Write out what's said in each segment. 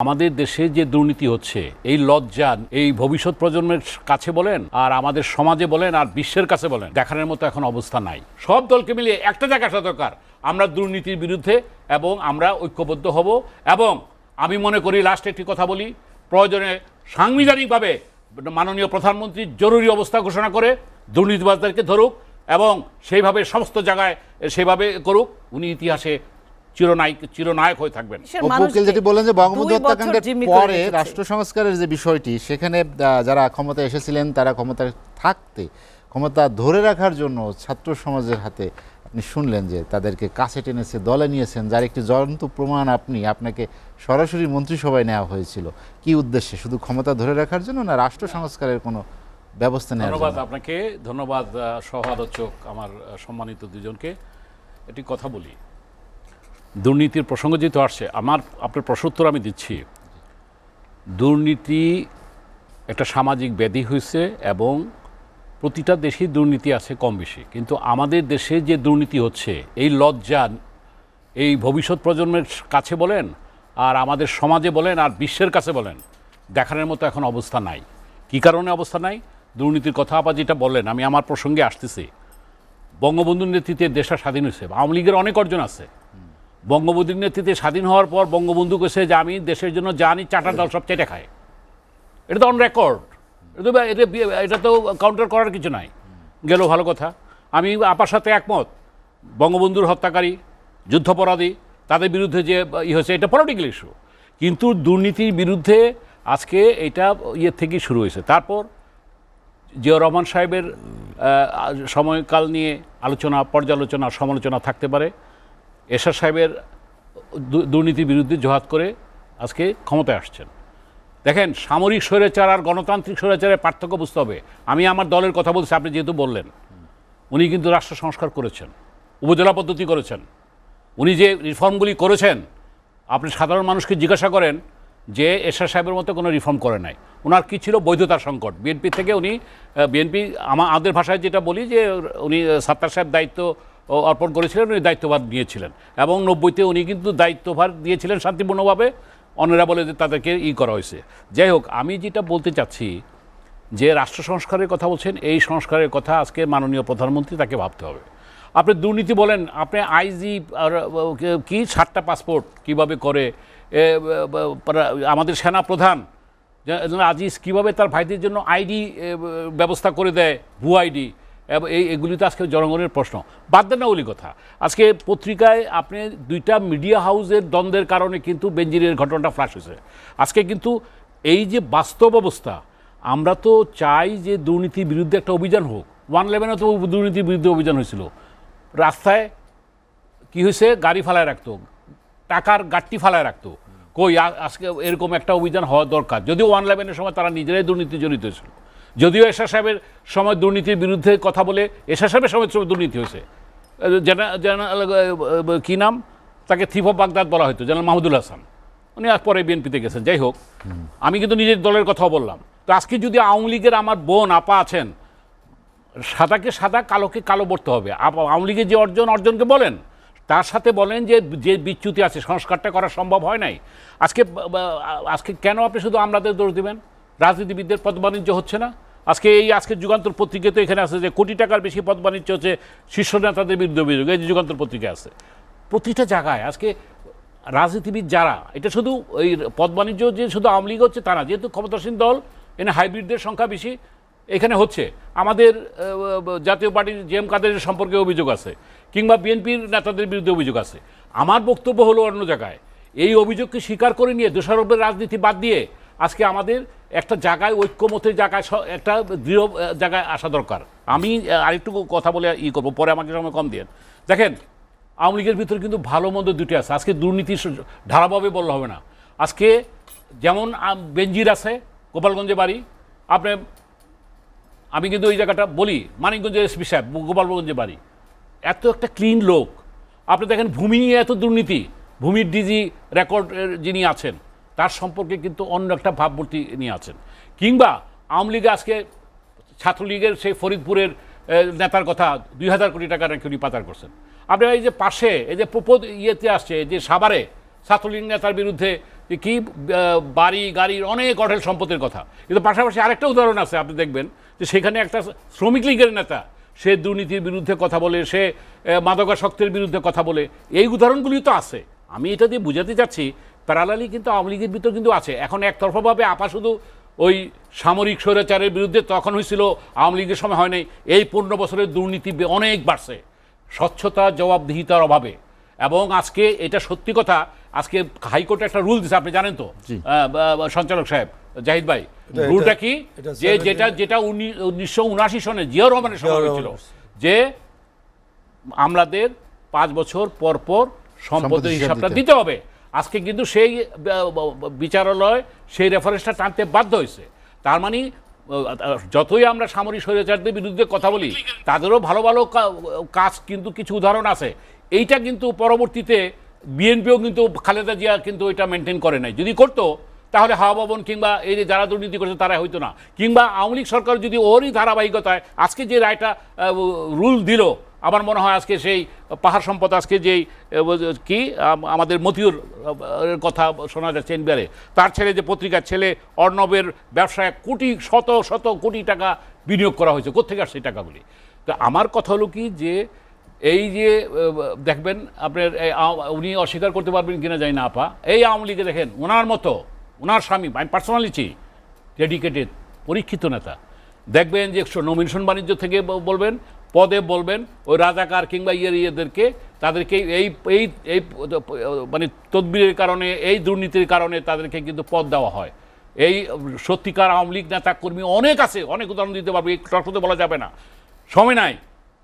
আমাদের দেশে যে দুর্নীতি হচ্ছে এই লজ্জা এই ভবিষ্যৎ প্রজন্মের কাছে বলেন আর আমাদের সমাজে বলেন আর বিশ্বের কাছে বলেন দেখানোর মতো এখন অবস্থা নাই। সব দলকে মিলিয়ে একটা জায়গা আসা দরকার, আমরা দুর্নীতির বিরুদ্ধে এবং আমরা ঐক্যবদ্ধ হব। এবং আমি মনে করি লাস্টে একটি কথা বলি, প্রয়োজনে সাংবিধানিকভাবে মাননীয় প্রধানমন্ত্রী জরুরি অবস্থা ঘোষণা করে দুর্নীতিবাজদেরকে ধরুক এবং সেইভাবে সমস্ত জায়গায় সেভাবে করুক। উনি ইতিহাসে চিরনায়ক হয়ে থাকবেন। উকিল যেটি বলেন যে বঙ্গবন্ধু হত্যাকাণ্ডের পরে রাষ্ট্র সংস্কারের যে বিষয়টি, সেখানে যারা ক্ষমতা এসেছিলেন তারা ক্ষমতায় থাকতে ক্ষমতা ধরে রাখার জন্য ছাত্র সমাজের হাতে আপনি শুনলেন যে তাদেরকে কাছে টেনেছে, দলে নিয়েছেন, যার একটি জ্বলন্ত প্রমাণ আপনাকে সরাসরি মন্ত্রিসভায় নেওয়া হয়েছিল। কি উদ্দেশ্যে? শুধু ক্ষমতা ধরে রাখার জন্য, না রাষ্ট্র সংস্কারের কোনো ব্যবস্থা নেওয়ার জন্য? ধন্যবাদ আপনাকে, ধন্যবাদ সহ আলোচক আমার সম্মানিত দুজনকে। একটি কথা বলি, দুর্নীতির প্রসঙ্গ যেহেতু আসছে, আপনার প্রশ্নোত্তর আমি দিচ্ছি। দুর্নীতি একটা সামাজিক ব্যাধি হয়েছে এবং প্রতিটা দেশেই দুর্নীতি আছে কম বেশি, কিন্তু আমাদের দেশে যে দুর্নীতি হচ্ছে এই লজ্জা এই ভবিষ্যৎ প্রজন্মের কাছে বলেন আর আমাদের সমাজে বলেন আর বিশ্বের কাছে বলেন দেখানোর মতো এখন অবস্থা নাই। কী কারণে অবস্থা নাই? দুর্নীতির কথা আবার যেটা বললেন, আমি আমার প্রসঙ্গে আসতেছি। বঙ্গবন্ধুর নেতৃত্বে দেশটা স্বাধীন হয়েছে, আওয়ামী লীগের অনেক অর্জন আছে। বঙ্গবন্ধুর নেতৃত্বে স্বাধীন হওয়ার পর বঙ্গবন্ধু কেছে যে আমি দেশের জন্য জানি, চারটা দল সব চেটে খায়। এটা তো অন রেকর্ড, এটা তো কাউন্টার করার কিছু নাই। গেল ভালো কথা, আমি আপার সাথে একমত। বঙ্গবন্ধুর হত্যাকারী, যুদ্ধাপরাধী, তাদের বিরুদ্ধে যে হয়েছে এটা পলিটিক্যাল ইস্যু, কিন্তু দুর্নীতির বিরুদ্ধে আজকে এটা থেকেই শুরু হয়েছে। তারপর জিয়াউর রহমান সাহেবের সময়কাল নিয়ে আলোচনা, পর্যালোচনা, সমালোচনা থাকতে পারে। এরশাদ সাহেবের দুর্নীতির বিরুদ্ধে জোহাদ করে আজকে ক্ষমতায় আসছেন। দেখেন, সামরিক স্বৈরাচার আর গণতান্ত্রিক স্বৈরাচারের পার্থক্য বুঝতে হবে। আমি আমার দলের কথা বলছি, আপনি যেহেতু বললেন, উনি কিন্তু রাষ্ট্র সংস্কার করেছেন, উপজেলা পদ্ধতি করেছেন। উনি যে রিফর্মগুলি করেছেন, আপনি সাধারণ মানুষকে জিজ্ঞাসা করেন যে এরশাদ সাহেবের মতো কোনো রিফর্ম করে নাই। ওনার কী ছিল? বৈধতার সংকট। বিএনপি থেকে উনি আমাদের ভাষায় যেটা বলি যে উনি সাত্তার সাহেব দায়িত্ব অর্পণ করেছিলেন, উনি দায়িত্বভার নিয়েছিলেন এবং 90-তে উনি কিন্তু দায়িত্বভার দিয়েছিলেন শান্তিপূর্ণভাবে। অন্যরা বলে যে তাদেরকে করা হয়েছে। যাই হোক, আমি যেটা বলতে চাচ্ছি যে রাষ্ট্র সংস্কারের কথা বলছেন, এই সংস্কারের কথা আজকে মাননীয় প্রধানমন্ত্রী তাকে ভাবতে হবে। আপনি দুর্নীতি বলেন, আপনি আইজি কি 7টা পাসপোর্ট কিভাবে করে, আমাদের সেনা প্রধান আজিজ কিভাবে তার ভাইদের জন্য আইডি ব্যবস্থা করে দেয়, ভুয়া আইডি, এগুলি তো আজকে জনগণের প্রশ্ন। বাদ দেন না ওলি কথা। আজকে পত্রিকায় আপনি 2টা মিডিয়া হাউসের দ্বন্দ্বের কারণে কিন্তু বেনজিরের ঘটনাটা ফ্লাশ হয়েছে। আজকে কিন্তু এই যে বাস্তব অবস্থা, আমরা তো চাই যে দুর্নীতির বিরুদ্ধে একটা অভিযান হোক। 111-এ তো দুর্নীতির বিরুদ্ধে অভিযান হয়েছিল। রাস্তায় কি হয়েছে? গাড়ি ফালায় রাখতো, টাকার গাড়টি ফালায় রাখতো। কই আজকে এরকম একটা অভিযান হওয়া দরকার। যদিও 111-এর সময় তারা নিজেরাই দুর্নীতি জড়িত হয়েছিল। যদিও এরশাদ সাহেবের সময় দুর্নীতির বিরুদ্ধে কথা বলে এরশাদ সাহেবের সময় দুর্নীতি হয়েছে। কী নাম তাকে থিফ অফ বাগদাদ বলা হতো, জেনারেল মাহমুদুল হাসান। উনি আজ পরে বিএনপিতে গেছেন। যাই হোক, আমি কিন্তু নিজের দলের কথাও বললাম। তো আজকে যদি আওয়ামী লীগের আমার বোন আপা আছেন, সাদাকে সাদা, কালোকে কালো বলতে হবে। আওয়ামী লীগের যে অর্জনকে বলেন, তার সাথে বলেন যে যে বিচ্যুতি আছে, সংস্কারটা করা সম্ভব হয় নাই। আজকে কেন আপনি শুধু আমলাদের দোষ দিবেন? রাজনীতিবিদদের পদ বাণিজ্য হচ্ছে না? আজকে যুগান্তর পত্রিকা তো এখানে আছে যে কোটি টাকার বেশি পদ বাণিজ্য হচ্ছে শীর্ষ নেতাদের বিরুদ্ধে অভিযোগ। এই যে যুগান্তর পত্রিকা আছে, প্রতিটা জায়গায় আজকে রাজনীতিবিদ যারা, এটা শুধু ওই পদ বাণিজ্য যে শুধু আওয়ামী লীগ হচ্ছে তা না, যেহেতু ক্ষমতাসীন দল, এখানে হাইব্রিডদের সংখ্যা বেশি এখানে হচ্ছে। আমাদের জাতীয় পার্টির জেএম কাদেরের সম্পর্কে অভিযোগ আছে, কিংবা বিএনপির নেতাদের বিরুদ্ধে অভিযোগ আছে। আমার বক্তব্য হলো অন্য জায়গায়, এই অভিযোগকে স্বীকার করে নিয়ে দোষারোপের রাজনীতি বাদ দিয়ে আজকে আমাদের একটা জায়গায়, ঐক্যমতের জায়গায়, একটা দৃঢ় জায়গায় আসা দরকার। আমি আরেকটু কথা বলে করবো, পরে আমাকে সময় কম দিয়ে। দেখেন, আওয়ামী লীগের ভিতরে কিন্তু ভালো মন্দ দুটি আছে। আজকে দুর্নীতির ধারাভাবে বললে হবে না। আজকে যেমন বেনজির আছে, গোপালগঞ্জে বাড়ি। আমি কিন্তু ওই জায়গাটা বলি, মানিকগঞ্জের এসপি সাহেব, গোপালগঞ্জে বাড়ি, এত একটা ক্লিন লোক। আপনি দেখেন ভূমি নিয়ে এত দুর্নীতি, ভূমির ডিজি রেকর্ড যিনি আছেন তার সম্পর্কে কিন্তু অন্য একটা ভাবমূর্তি নিয়ে আছেন। কিংবা আওয়ামী লীগে আজকে ছাত্রলীগের সেই ফরিদপুরের নেতার কথা 2000 কোটি টাকা নাকি উনি পাচার করছেন। আপনি এই যে পাশে এই যে ইয়েতে আসছে যে সাভারে ছাত্রলীগ নেতার বিরুদ্ধে যে কি বাড়ি গাড়ির অনেক অঢেল সম্পদের কথা, কিন্তু পাশাপাশি আরেকটা উদাহরণ আছে, আপনি দেখবেন যে সেখানে একটা শ্রমিক লীগের নেতা সে দুর্নীতির বিরুদ্ধে কথা বলে, সে মাদকাসক্তের বিরুদ্ধে কথা বলে, এই উদাহরণগুলি তো আছে। আমি এটা দিয়ে বুঝাতে চাচ্ছি প্যারালালি কিন্তু আওয়ামী লীগের ভিতর কিন্তু আছে। এখন একতরফাভাবে আপা শুধু ওই সামরিক স্বৈরাচারের বিরুদ্ধে তখন হয়েছিল, আওয়ামী লীগের সময় হয় নাই। এই 15 বছরের দুর্নীতি অনেক বাড়ছে স্বচ্ছতা জবাবদিহিতার অভাবে। এবং আজকে এটা সত্যি কথা, আজকে হাইকোর্টে একটা রুল দিচ্ছে, আপনি জানেন তো সঞ্চালক সাহেব জাহিদ ভাই, রুলটা কি যে যেটা 1979 সনে জিয়াউর রহমানের সময় হয়েছিল যে আমলাদের 5 বছর পর পর সম্পদের হিসাবটা দিতে হবে। আজকে কিন্তু সেই বিচারালয় সেই রেফারেন্সটা টানতে বাধ্য হয়েছে। তার মানে যতই আমরা সামরিক স্বৈরাচারদের বিরুদ্ধে কথা বলি, তাদেরও ভালো ভালো কাজ কিন্তু কিছু উদাহরণ আছে। এইটা কিন্তু পরবর্তীতে বিএনপিও কিন্তু খালেদা জিয়া কিন্তু এটা মেনটেন করে নাই। যদি করতো তাহলে হাওয়া ভবন কিংবা এই যে যারা দুর্নীতি করছে তারা হইতো না, কিংবা আওয়ামী লীগ সরকার যদি ওরই ধারাবাহিকতায় আজকে যে রায়টা রুল দিল, আমার মনে হয় আজকে সেই পাহাড় সম্পদ আজকে যেই কি আমাদের মতিউর কথা শোনা যাচ্ছে এনবিআরে, তার ছেলে যে পত্রিকার ছেলে অর্ণবের ব্যবসায় শত শত কোটি টাকা বিনিয়োগ করা হয়েছে, কোত্থেকে আসছে এই টাকাগুলি। তো আমার কথা হলো কি যে এই যে দেখবেন আপনার উনি অস্বীকার করতে পারবেন কিনা জানি না আপা, এই আওয়ামী লীগে দেখেন ওনার মতো ওনার স্বামী, আমি পার্সোনালি চিনি, ডেডিকেটেড পরীক্ষিত নেতা, দেখবেন যে নমিনেশন বাণিজ্য থেকে বলবেন, পদে বলবেন ওই রাজাকার কিংবা ইয়েদেরকে, তাদেরকে এই এই এই মানে তদবিরের কারণে, এই দুর্নীতির কারণে তাদেরকে কিন্তু পদ দেওয়া হয়। এই সত্যিকার আওয়ামী লীগ নেতা কর্মী অনেক আছে, অনেক উদাহরণ দিতে পারবে, এই টকশোতে বলা যাবে না, সময় নাই,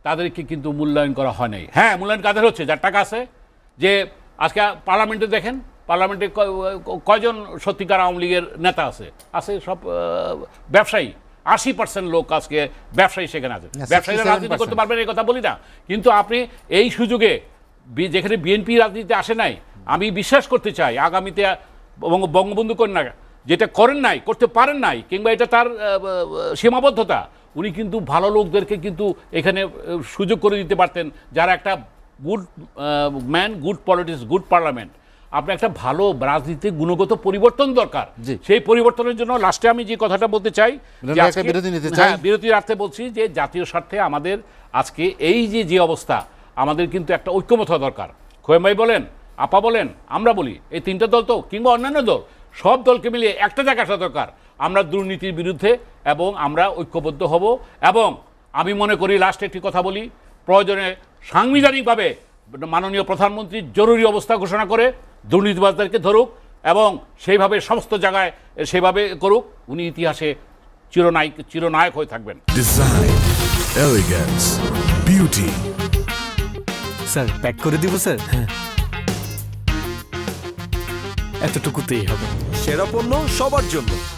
তাদেরকে কিন্তু মূল্যায়ন করা হয় নাই। হ্যাঁ, মূল্যায়ন কাদের হচ্ছে? যার টাকা আছে। যে আজকে পার্লামেন্টে দেখেন, পার্লামেন্টে কয়জন সত্যিকার আওয়ামী লীগের নেতা আছে? সব ব্যবসায়ী। 80% লোক আজকে ব্যবসায়ী সেখানে আছে। ব্যবসায়ীরা রাজনীতি করতে পারবেন এই কথা বলি না, কিন্তু আপনি এই সুযোগে যেখানে বিএনপি রাজনীতিতে আসে নাই, আমি বিশ্বাস করতে চাই আগামীতে বঙ্গবন্ধু কন্যা যেটা করেন নাই, করতে পারেন নাই, কিংবা এটা তার সীমাবদ্ধতা, উনি কিন্তু ভালো লোকদেরকে কিন্তু এখানে সুযোগ করে দিতে পারতেন, যারা একটা good man, good politics, good parliament. আপনার একটা ভালো রাজনীতি গুণগত পরিবর্তন দরকার। সেই পরিবর্তনের জন্য লাস্টে আমি যে কথাটা বলতে চাই, বিরতি রাখতে বলছি যে জাতীয় স্বার্থে আমাদের আজকে এই যে অবস্থা, আমাদের কিন্তু একটা ঐক্যমত হওয়া দরকার। খোয়েম ভাই বলেন, আপা বলেন, আমরা বলি, এই তিনটা দল তো কিংবা অন্যান্য দল, সব দলকে মিলিয়ে একটা জায়গায় আসা দরকার। আমরা দুর্নীতির বিরুদ্ধে এবং আমরা ঐক্যবদ্ধ হব। এবং আমি মনে করি লাস্টে একটি কথা বলি, প্রয়োজনে সাংবিধানিকভাবে মাননীয় প্রধানমন্ত্রী জরুরি অবস্থা ঘোষণা করে দুর্নীতিবাজদেরকে ধরুক এবং সেইভাবে সমস্ত জায়গায় সেভাবে করুক। উনি ইতিহাসে চিরনায়ক হয়ে থাকবেন। Design, elegance, beauty. Sir pack করে দিব স্যার? হ্যাঁ, এতটুকুতেই হবে। সেরা পণ্য সবার জন্য।